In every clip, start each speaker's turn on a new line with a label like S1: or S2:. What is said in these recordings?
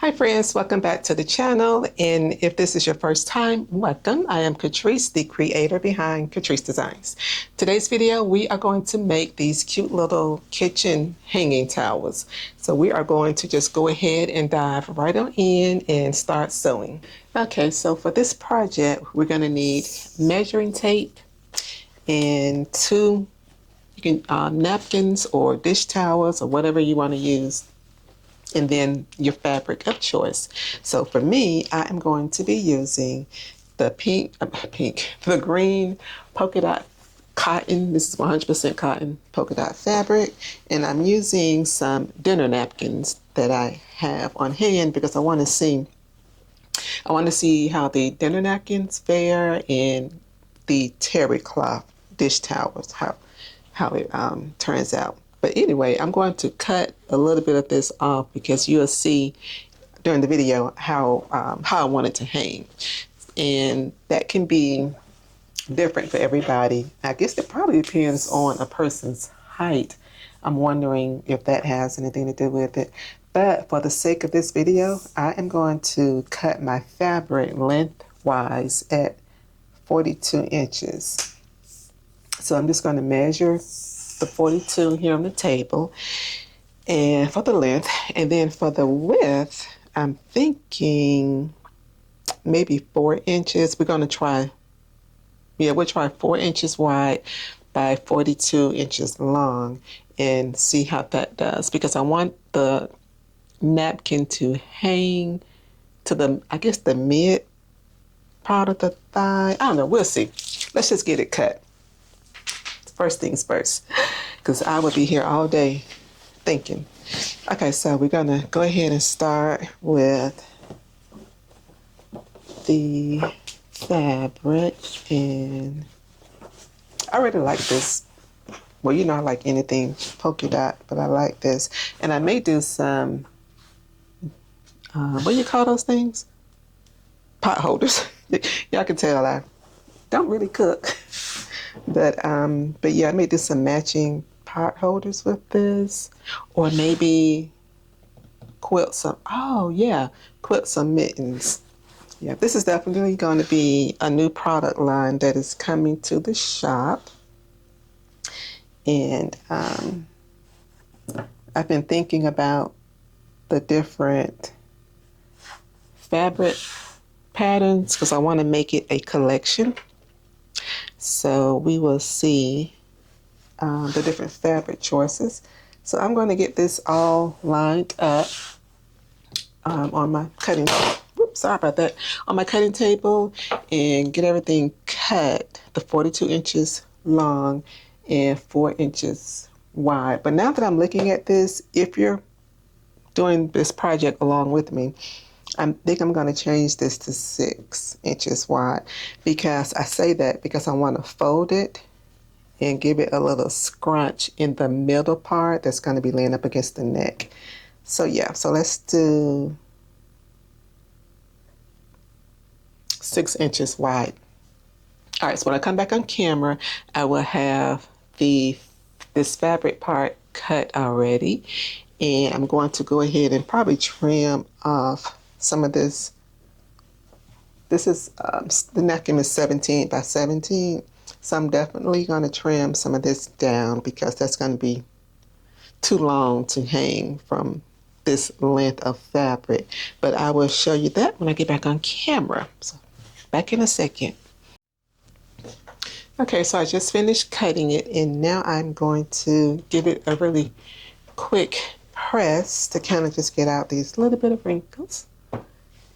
S1: Hi friends, welcome back to the channel, and if this is your first time, welcome. I am Catrice, the creator behind Catrice Designs. Today's video, we are going to make these cute little kitchen hanging towels. So we are going to just go ahead and dive right on in and start sewing. Okay, so for this project, we're going to need measuring tape and two napkins or dish towels or whatever you want to use, and then your fabric of choice. So for me, I am going to be using the the green polka dot cotton. This is 100% cotton polka dot fabric, and I'm using some dinner napkins that I have on hand because I want to see how the dinner napkins fare in the terry cloth dish towels, how it turns out. But anyway, I'm going to cut a little bit of this off because you'll see during the video how I want it to hang. And that can be different for everybody. I guess it probably depends on a person's height. I'm wondering if that has anything to do with it. But for the sake of this video, I am going to cut my fabric lengthwise at 42 inches. So I'm just going to measure the 42 here on the table, and for the length, and then for the width, I'm thinking maybe 4 inches. We're going to try, we'll try 4 inches wide by 42 inches long and see how that does, because I want the napkin to hang to the, I guess, the mid part of the thigh. I don't know, we'll see. Let's just get it cut. First things first, because I would be here all day thinking. Okay, so we're gonna go ahead and start with the fabric, and I really like this. Well, you know I like anything polka dot, but I like this. And I may do some, what do you call those things? Pot holders. Y'all can tell I don't really cook. But yeah, I may do some matching pot holders with this, or maybe quilt some, quilt some mittens. Yeah, this is definitely going to be a new product line that is coming to the shop. And I've been thinking about the different fabric patterns because I want to make it a collection. So we will see the different fabric choices. So I'm going to get this all lined up on my cutting, sorry about that, on my cutting table, and get everything cut, the 42 inches long and 4 inches wide. But now that I'm looking at this, if you're doing this project along with me, I think I'm going to change this to 6 inches wide, because I say that because I want to fold it and give it a little scrunch in the middle part that's going to be laying up against the neck. So yeah, so let's do 6 inches wide. All right, so when I come back on camera, I will have this fabric part cut already, and I'm going to go ahead and probably trim off some of this. This is, the napkin is 17 by 17. So I'm definitely going to trim some of this down because that's going to be too long to hang from this length of fabric. But I will show you that when I get back on camera. So back in a second. Okay, so I just finished cutting it, and now I'm going to give it a really quick press to kind of just get out these little bit of wrinkles.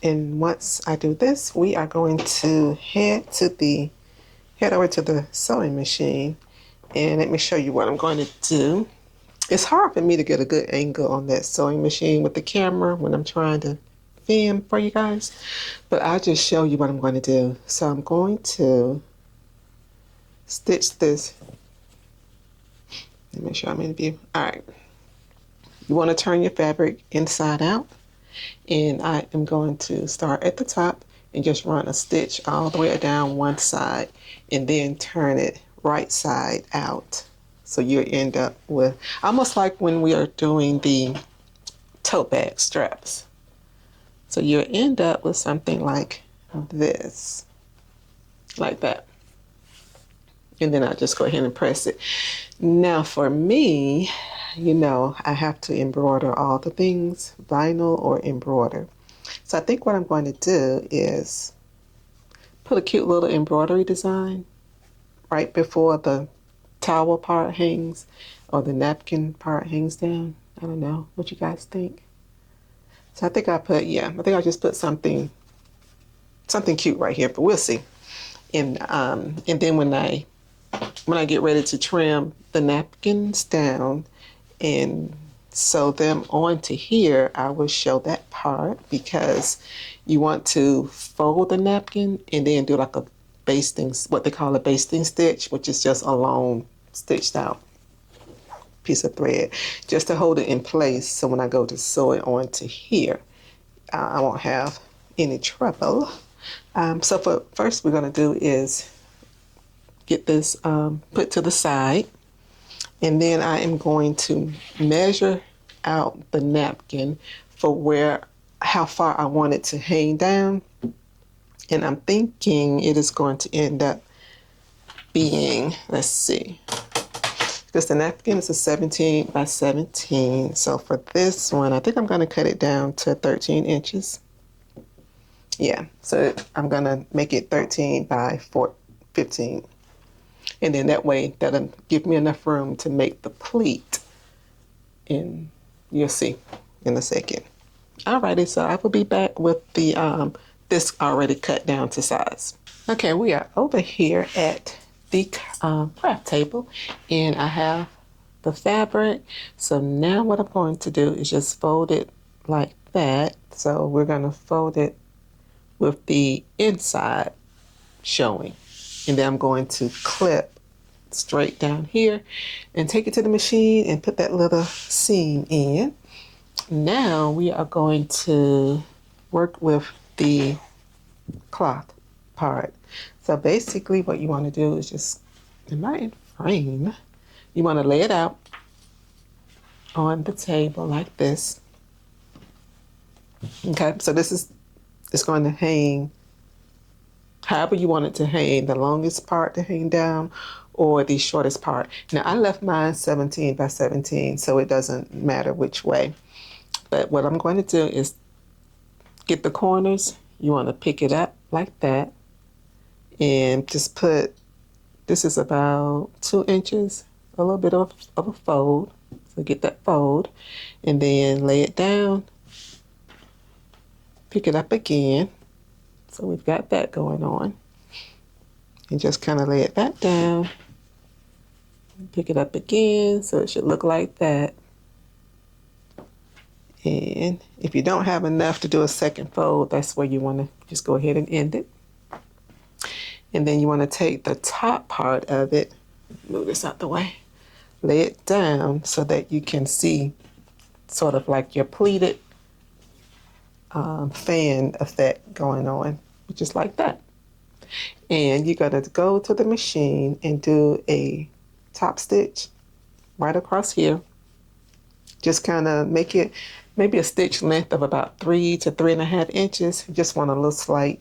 S1: And once I do this, we are going to head over to the sewing machine, and let me show you what I'm going to do. It's hard for me to get a good angle on that sewing machine with the camera when I'm trying to film for you guys, but I'll just show you what I'm going to do. So I'm going to stitch this. Let me make sure I'm in view. All right. You want to turn your fabric inside out, and I am going to start at the top and just run a stitch all the way down one side, and then turn it right side out. So you end up with almost like when we are doing the tote bag straps. So you'll end up with something like this, like that. And then I'll just go ahead and press it. Now for me, you know, I have to embroider all the things, vinyl or embroider. So I think what I'm going to do is put a cute little embroidery design right before the towel part hangs or the napkin part hangs down. I don't know what you guys think. So I think I put, yeah, I think I'll just put something cute right here, but we'll see. And then when I get ready to trim the napkins down and sew them onto here, I will show that part, because you want to fold the napkin and then do like a basting, what they call a basting stitch, which is just a long stitched out piece of thread, just to hold it in place. So when I go to sew it onto here, I won't have any trouble. So first we're going to do is get this put to the side, and then I am going to measure out the napkin for how far I want it to hang down. And I'm thinking it is going to end up being, let's see, because the napkin is a 17 by 17. So for this one, I think I'm going to cut it down to 13 inches. Yeah, so I'm going to make it 13 by 15. And then that way, that'll give me enough room to make the pleat. And you'll see in a second. Alrighty, so I will be back with the this already cut down to size. Okay, we are over here at the craft table, and I have the fabric. So now what I'm going to do is just fold it like that. So we're going to fold it with the inside showing, and then I'm going to clip straight down here and take it to the machine and put that little seam in. Now we are going to work with the cloth part. So basically what you want to do is just, am I in frame? You want to lay it out on the table like this. Okay, so it's going to hang however you want it to hang, the longest part to hang down or the shortest part. Now I left mine 17 by 17, so it doesn't matter which way. But what I'm going to do is get the corners. You want to pick it up like that and just put, this is about 2 inches, a little bit of a fold. So get that fold and then lay it down, pick it up again. So we've got that going on. And just kind of lay it back down, pick it up again, so it should look like that. And if you don't have enough to do a second fold, that's where you want to just go ahead and end it. And then you want to take the top part of it, move this out the way, lay it down so that you can see sort of like your pleated fan effect going on, just like that. And you're going to go to the machine and do a top stitch right across here. Just kind of make it maybe a stitch length of about 3 to 3.5 inches. You just want a little slight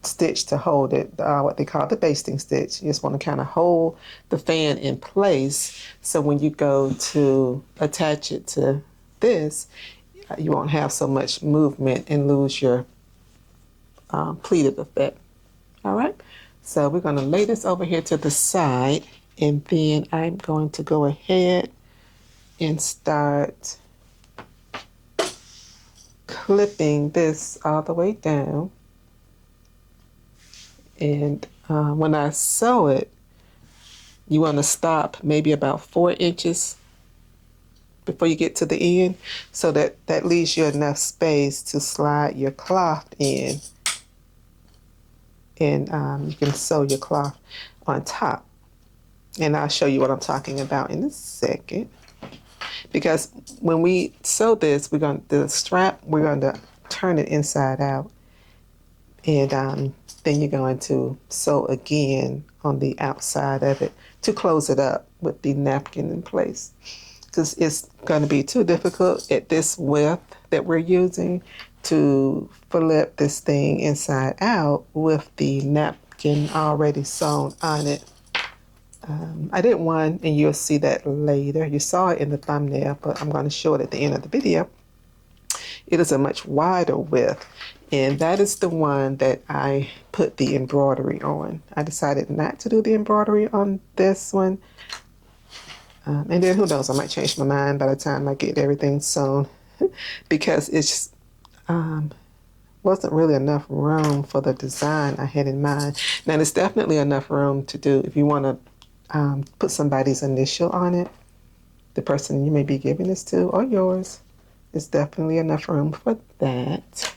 S1: stitch to hold it, what they call the basting stitch. You just want to kind of hold the fan in place, so when you go to attach it to this, you won't have so much movement and lose your pleated effect. All right, so we're going to lay this over here to the side, and then I'm going to go ahead and start clipping this all the way down. And when I sew it, you want to stop maybe about 4 inches before you get to the end, so that leaves you enough space to slide your cloth in, and you can sew your cloth on top. And I'll show you what I'm talking about in a second. Because when we sew this, the strap, we're going to turn it inside out. And then you're going to sew again on the outside of it to close it up with the napkin in place. Because it's going to be too difficult at this width that we're using to flip this thing inside out with the napkin already sewn on it. I did one, and you'll see that later. You saw it in the thumbnail, but I'm going to show it at the end of the video. It is a much wider width, and that is the one that I put the embroidery on. I decided not to do the embroidery on this one. And then who knows, I might change my mind by the time I get everything sewn because it's wasn't really enough room for the design I had in mind. Now, there's definitely enough room to do if you want to put somebody's initial on it, the person you may be giving this to, or yours. There's definitely enough room for that.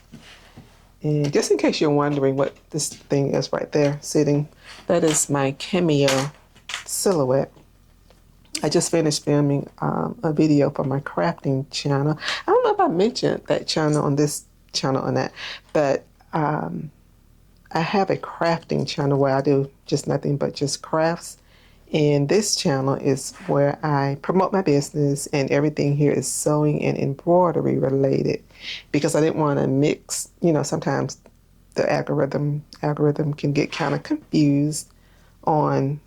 S1: And just in case you're wondering what this thing is right there sitting, that is my cameo silhouette. I just finished filming a video for my crafting channel. I don't know if I mentioned that channel on this channel or not, but I have a crafting channel where I do just nothing but just crafts. And this channel is where I promote my business, and everything here is sewing and embroidery related because I didn't want to mix, you know, sometimes the algorithm can get kind of confused on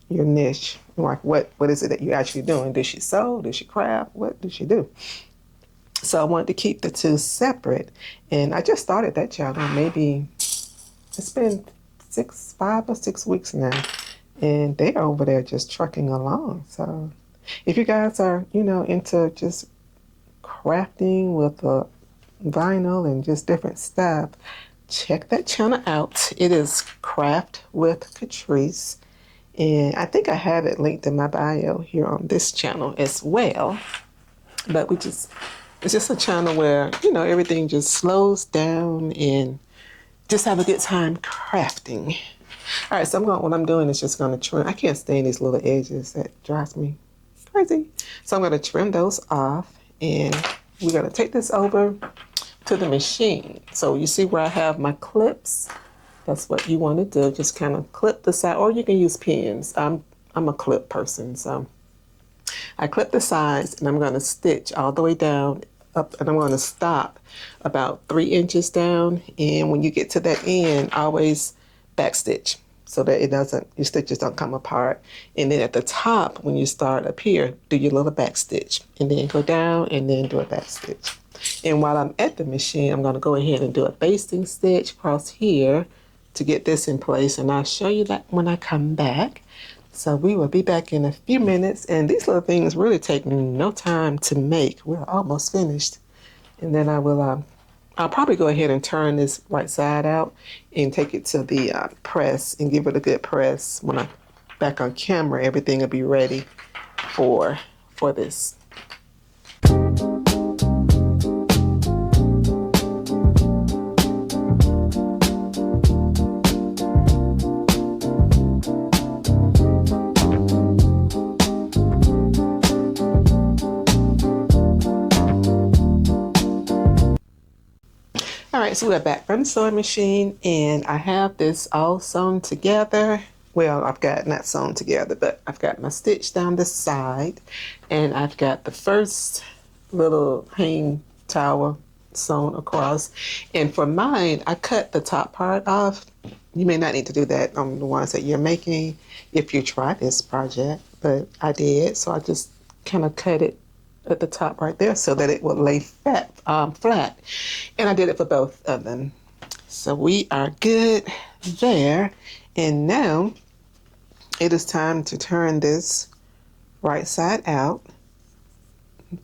S1: your niche. Like what is it that you're actually doing? Does she sew? Does she craft? What does she do? So I wanted to keep the two separate. And I just started that channel. Maybe it's been 5 or 6 weeks now. And they're over there just trucking along. So if you guys are, you know, into just crafting with vinyl and just different stuff, check that channel out. It is Craft with Catrice. And I think I have it linked in my bio here on this channel as well. But it's just a channel where, you know, everything just slows down and just have a good time crafting. All right, so what I'm doing is just going to trim. I can't stand these little edges. That drives me crazy. So I'm going to trim those off, and we're going to take this over to the machine. So you see where I have my clips? That's what you want to do. Just kind of clip the side, or you can use pins. I'm a clip person, so I clip the sides, and I'm going to stitch all the way down up, and I'm going to stop about 3 inches down. And when you get to that end, always back stitch so that your stitches don't come apart. And then at the top, when you start up here, do your little back stitch, and then go down and then do a back stitch. And while I'm at the machine, I'm going to go ahead and do a basting stitch across here to get this in place, and I'll show you that when I come back. So we will be back in a few minutes, and these little things really take no time to make. We're almost finished. And then I'll probably go ahead and turn this right side out and take it to the press and give it a good press. When I'm back on camera, everything will be ready for this. All right, so we're back from the sewing machine, and I have this all sewn together. Well, I've got not sewn together, but I've got my stitch down the side, and I've got the first little hang towel sewn across. And for mine, I cut the top part off. You may not need to do that on the ones that you're making if you try this project, but I did. So I just kind of cut it at the top right there so that it will lay flat. And I did it for both of them. So we are good there. And now it is time to turn this right side out.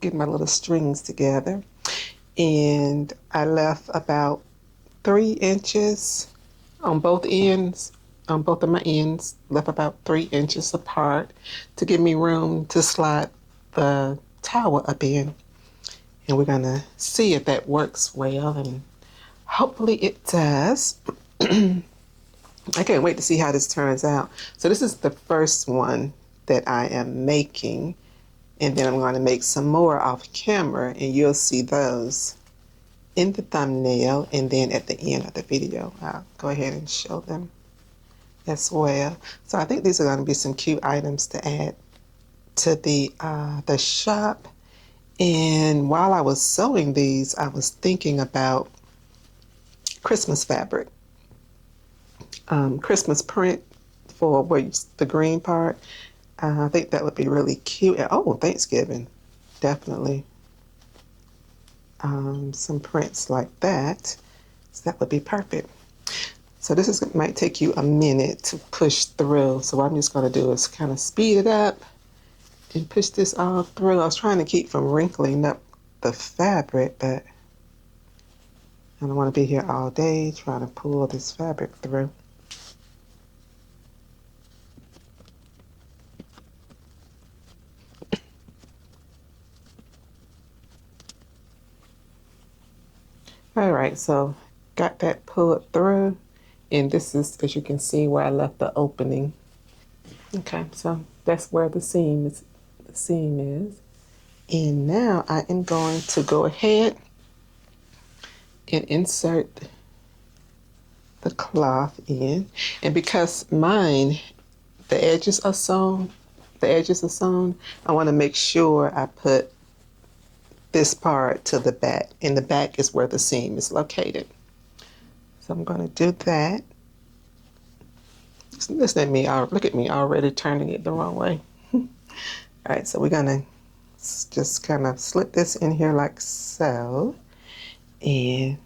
S1: Get my little strings together. And I left about 3 inches on both ends, on both of my ends, left about 3 inches apart to give me room to slide the towel up in. And we're gonna see if that works well, and hopefully it does. I can't wait to see how this turns out. So this is the first one that I am making, and then I'm going to make some more off camera, and you'll see those in the thumbnail, and then at the end of the video I'll go ahead and show them as well. So I think these are going to be some cute items to add to the shop. And while I was sewing these, I was thinking about Christmas fabric, Christmas print for the green part. I think that would be really cute. Oh, Thanksgiving, definitely. Some prints like that. So that would be perfect. So might take you a minute to push through. So what I'm just going to do is kind of speed it up and push this all through. I was trying to keep from wrinkling up the fabric, but I don't want to be here all day trying to pull this fabric through. All right, so got that pulled through, and this is, as you can see, where I left the opening. Okay, so that's where the seam is. And now I am going to go ahead and insert the cloth in. And because mine, the edges are sewn, I want to make sure I put this part to the back, and the back is where the seam is located. So I'm going to do that. Listen at me, look at me already turning it the wrong way. All right, so we're going to just kind of slip this in here like so. And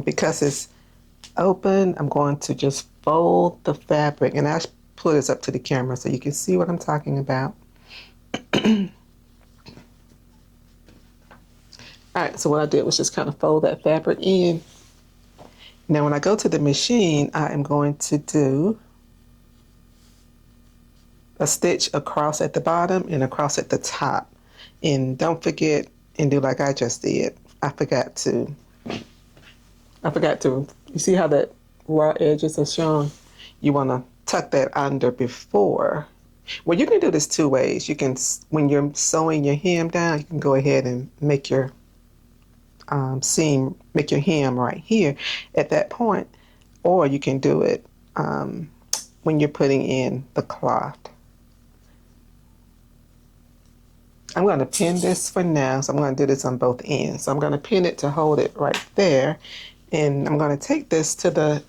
S1: because it's open, I'm going to just fold the fabric, and I'll pull this up to the camera so you can see what I'm talking about. All right, so what I did was just kind of fold that fabric in. Now when I go to the machine, I am going to do a stitch across at the bottom and across at the top. And don't forget and do like I just did. I forgot to, you see how that raw edges are shown? You want to tuck that under before. Well, you can do this two ways. You can, when you're sewing your hem down, you can go ahead and make your seam, make your hem right here at that point, or you can do it when you're putting in the cloth. I'm going to pin this for now, so I'm going to do this on both ends. So I'm going to pin it to hold it right there, and I'm going to take this to the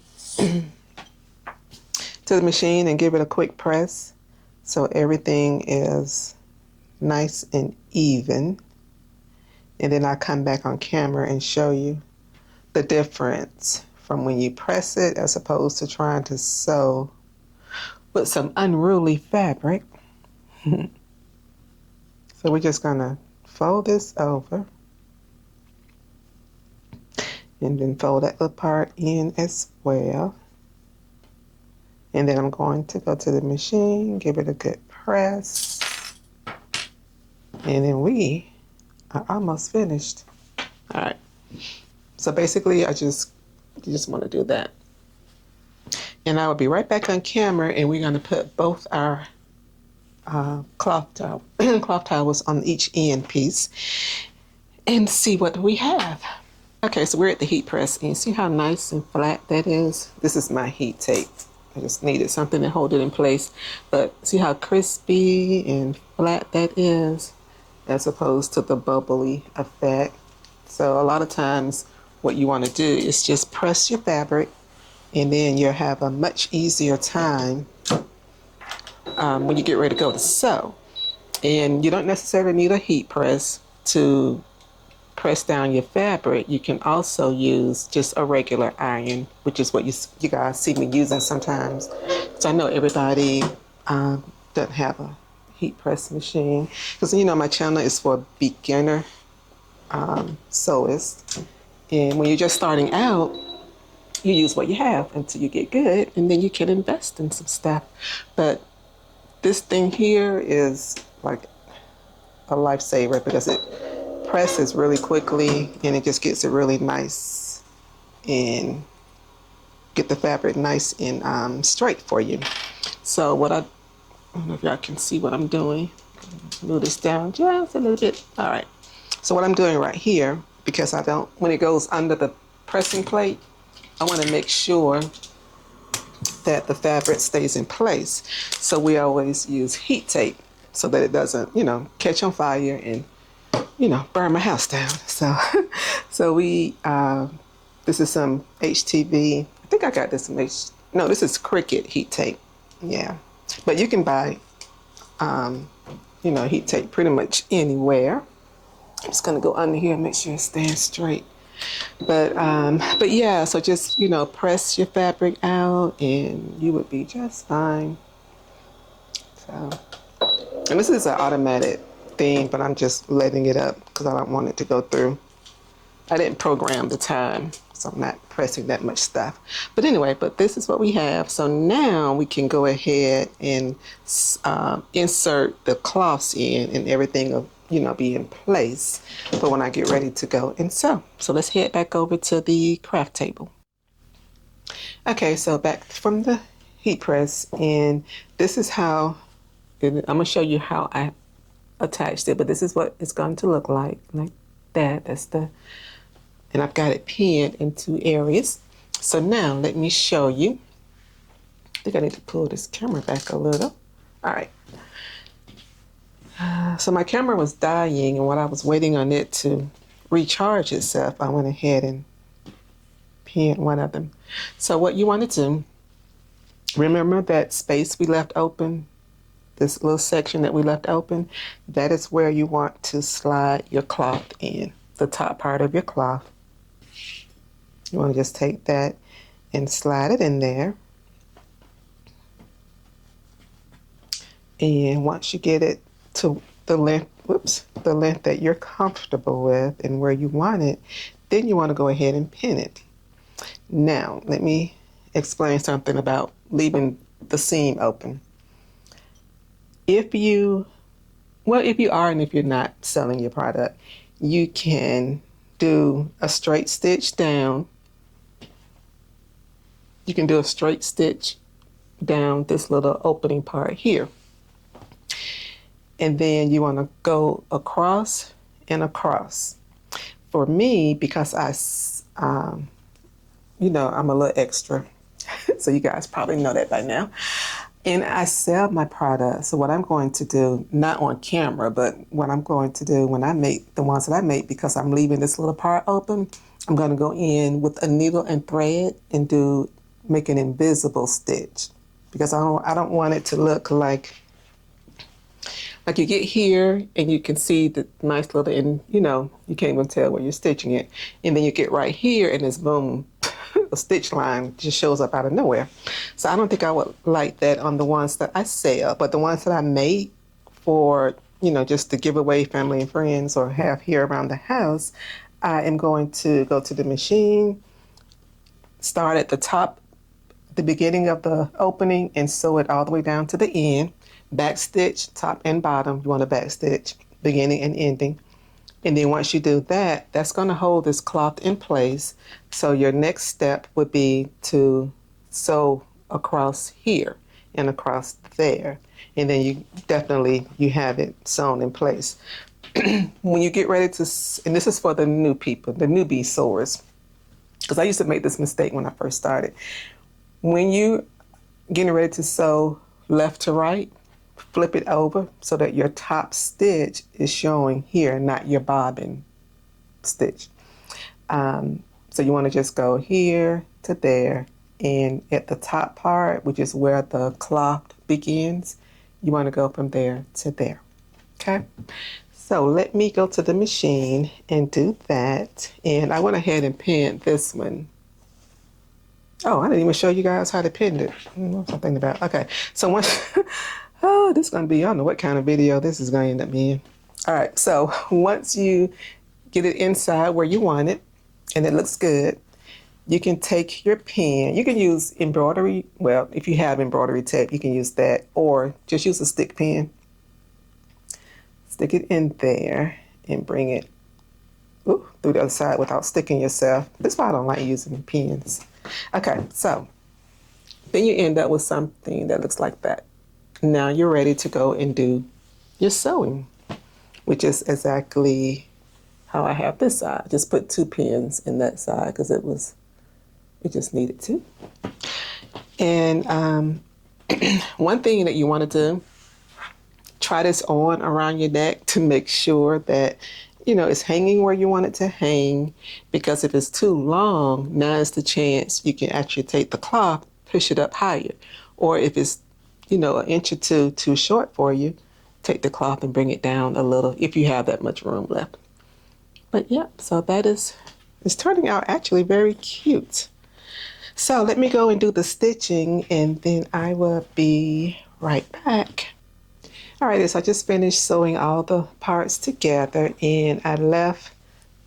S1: to the machine and give it a quick press so everything is nice and even. And then I'll come back on camera and show you the difference from when you press it as opposed to trying to sew with some unruly fabric. So we're just gonna fold this over and then fold that little part in as well. And then I'm going to go to the machine, give it a good press, and then we are almost finished. All right. So basically, you just want to do that. And I will be right back on camera, and we're going to put both our cloth towels on each end piece and see what we have. Okay, so we're at the heat press, and you see how nice and flat that is? This is my heat tape. I just needed something to hold it in place. But see how crispy and flat that is, as opposed to the bubbly effect. So a lot of times what you want to do is just press your fabric, and then you'll have a much easier time when you get ready to go to sew. And you don't necessarily need a heat press to press down your fabric. You can also use just a regular iron, which is what you guys see me using sometimes. So I know everybody doesn't have a heat press machine, because you know my channel is for beginner sewists, and when you're just starting out, you use what you have until you get good, and then you can invest in some stuff. But this thing here is like a lifesaver because it presses really quickly, and it just gets it really nice and get the fabric nice and straight for you. So what I don't know if y'all can see what I'm doing. Move this down just a little bit. All right. So what I'm doing right here, because I don't, when it goes under the pressing plate, I want to make sure that the fabric stays in place. So we always use heat tape so that it doesn't, catch on fire and burn my house down. So, so this is some HTV. I think I got this from no, this is Cricut heat tape. Yeah, but you can buy, heat tape pretty much anywhere. I'm just gonna go under here and make sure it stands straight. But yeah, so just, press your fabric out and you would be just fine. So, and this is an automatic thing, but I'm just letting it up because I don't want it to go through. I didn't program the time, so I'm not pressing that much stuff. But anyway, but this is what we have. So now we can go ahead and insert the cloths in, and everything will, be in place for when I get ready to go and sew. So let's head back over to the craft table. Okay, so back from the heat press, and this is how, I'm gonna show you how I attached it, but this is what it's going to look like that. And I've got it pinned in 2 areas. So now let me show you. I think I need to pull this camera back a little. All right. So my camera was dying, and while I was waiting on it to recharge itself, I went ahead and pinned one of them. So what you want to do, remember that space we left open, this little section that we left open, that is where you want to slide your cloth in, the top part of your cloth. You want to just take that and slide it in there. And once you get it to the length, the length that you're comfortable with and where you want it, then you want to go ahead and pin it. Now, let me explain something about leaving the seam open. If you are and if you're not selling your product, you can do a straight stitch down. You can do a straight stitch down this little opening part here. And then you want to go across and across. For me, because I'm a little extra, so you guys probably know that by now. And I sell my product. So what I'm going to do, not on camera, but what I'm going to do when I make the ones that I make, because I'm leaving this little part open, I'm going to go in with a needle and thread and make an invisible stitch, because I don't want it to look like you get here and you can see the nice little, and you can't even tell where you're stitching it. And then you get right here and this boom, a stitch line just shows up out of nowhere. So I don't think I would like that on the ones that I sell, but the ones that I make for, just to give away family and friends or have here around the house, I am going to go to the machine, start at the top, the beginning of the opening, and sew it all the way down to the end. Back stitch top and bottom. You want to back stitch beginning and ending. And then once you do that, that's going to hold this cloth in place. So your next step would be to sew across here and across there. And then you have it sewn in place. When you get ready to, and this is for the new people, the newbie sewers, because I used to make this mistake when I first started. When you getting ready to sew left to right, flip it over so that your top stitch is showing here, not your bobbin stitch. So you want to just go here to there, and at the top part, which is where the cloth begins, you want to go from there to there. Okay? So let me go to the machine and do that. And I went ahead and pinned this one. Oh, I didn't even show you guys how to pin it. What I'm thinking about. Okay, so once, this is going to be, I don't know what kind of video this is going to end up being. All right, so once you get it inside where you want it, and it looks good, you can take your pin. You can use embroidery. Well, if you have embroidery tape, you can use that, or just use a stick pin. Stick it in there and bring it through the other side without sticking yourself. That's why I don't like using pins. Okay, so then you end up with something that looks like that. Now you're ready to go and do your sewing, which is exactly how I have this side. Just put 2 pins in that side because it just needed to. And one thing that you want to do, try this on around your neck to make sure that it's hanging where you want it to hang, because if it's too long, now is the chance you can actually take the cloth, push it up higher. Or if it's, an inch or two too short for you, take the cloth and bring it down a little if you have that much room left. But yeah, so it's turning out actually very cute. So let me go and do the stitching, and then I will be right back. All right, so I just finished sewing all the parts together, and I left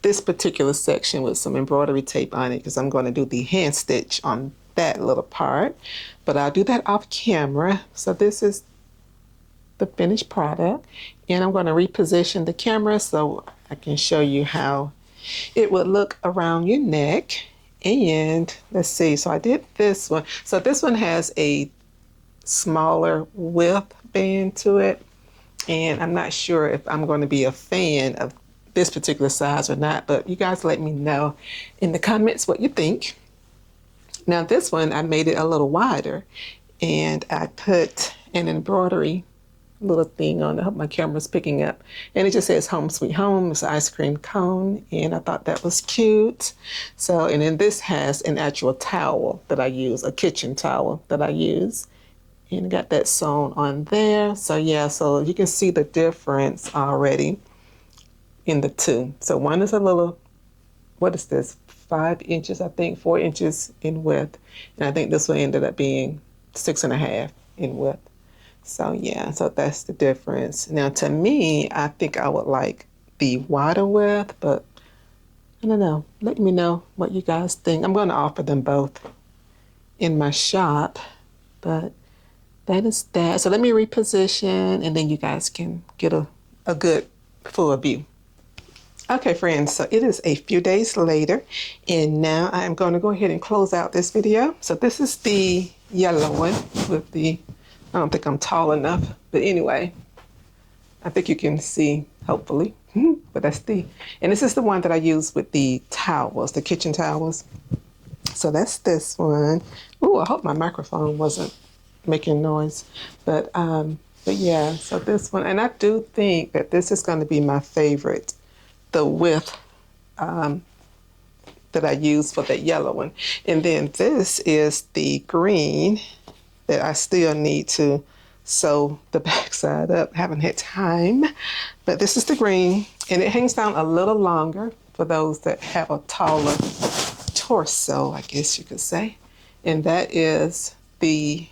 S1: this particular section with some embroidery tape on it because I'm going to do the hand stitch on that little part, but I'll do that off camera. So this is the finished product, and I'm going to reposition the camera so I can show you how it would look around your neck. And let's see, so I did this one. So this one has a smaller width band to it, and I'm not sure if I'm going to be a fan of this particular size or not, but you guys let me know in the comments what you think. Now this one, I made it a little wider, and I put an embroidery little thing on it. I hope my camera's picking up. And it just says Home Sweet Home. It's an ice cream cone, and I thought that was cute. So, and then this has an actual towel that I use, a kitchen towel that I use. And got that sewn on there. So yeah, so you can see the difference already in the two. So one is a little, what is this? 5 inches, I think, 4 inches in width. And I think this one ended up being 6.5 in width. So yeah, so that's the difference. Now to me, I think I would like the wider width, but I don't know. Let me know what you guys think. I'm going to offer them both in my shop, but that is that. So let me reposition, and then you guys can get a good full view. Okay, friends, so it is a few days later, and now I am going to go ahead and close out this video. So this is the yellow one with the, I don't think I'm tall enough, but anyway, I think you can see, hopefully, but that's and this is the one that I use with the towels, the kitchen towels. So that's this one. Ooh, I hope my microphone wasn't making noise, but yeah, so this one, and I do think that this is going to be my favorite, the width that I use for that yellow one. And then this is the green that I still need to sew the back side up. Haven't had time, but this is the green, and it hangs down a little longer for those that have a taller torso, I guess you could say. And that is the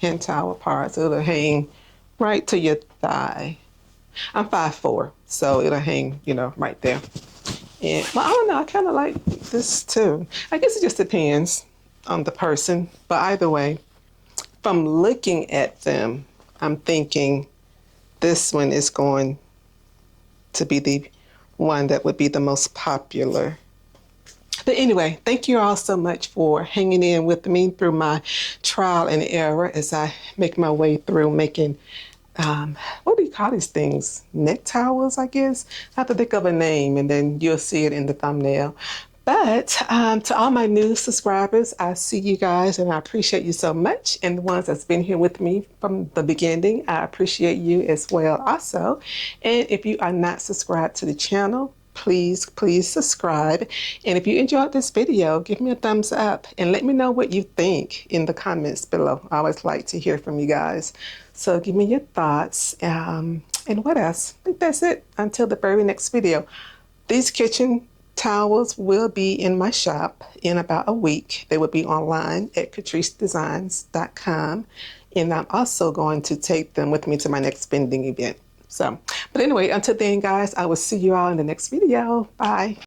S1: hand towel part, so it'll hang right to your thigh. I'm 5'4", so it'll hang, right there. And well, I don't know, I kind of like this too. I guess it just depends on the person, but either way, from looking at them, I'm thinking this one is going to be the one that would be the most popular. But anyway, thank you all so much for hanging in with me through my trial and error as I make my way through making, what do you call these things? Neck towels, I guess. I have to think of a name, and then you'll see it in the thumbnail. But to all my new subscribers, I see you guys, and I appreciate you so much. And the ones that's been here with me from the beginning, I appreciate you as well also. And if you are not subscribed to the channel, please subscribe. And if you enjoyed this video, give me a thumbs up and let me know what you think in the comments below. I always like to hear from you guys. So give me your thoughts. And what else? I think that's it until the very next video. These kitchen towels will be in my shop in about a week. They will be online at catricedesigns.com. And I'm also going to take them with me to my next vending event. So, but anyway, until then, guys, I will see you all in the next video. Bye.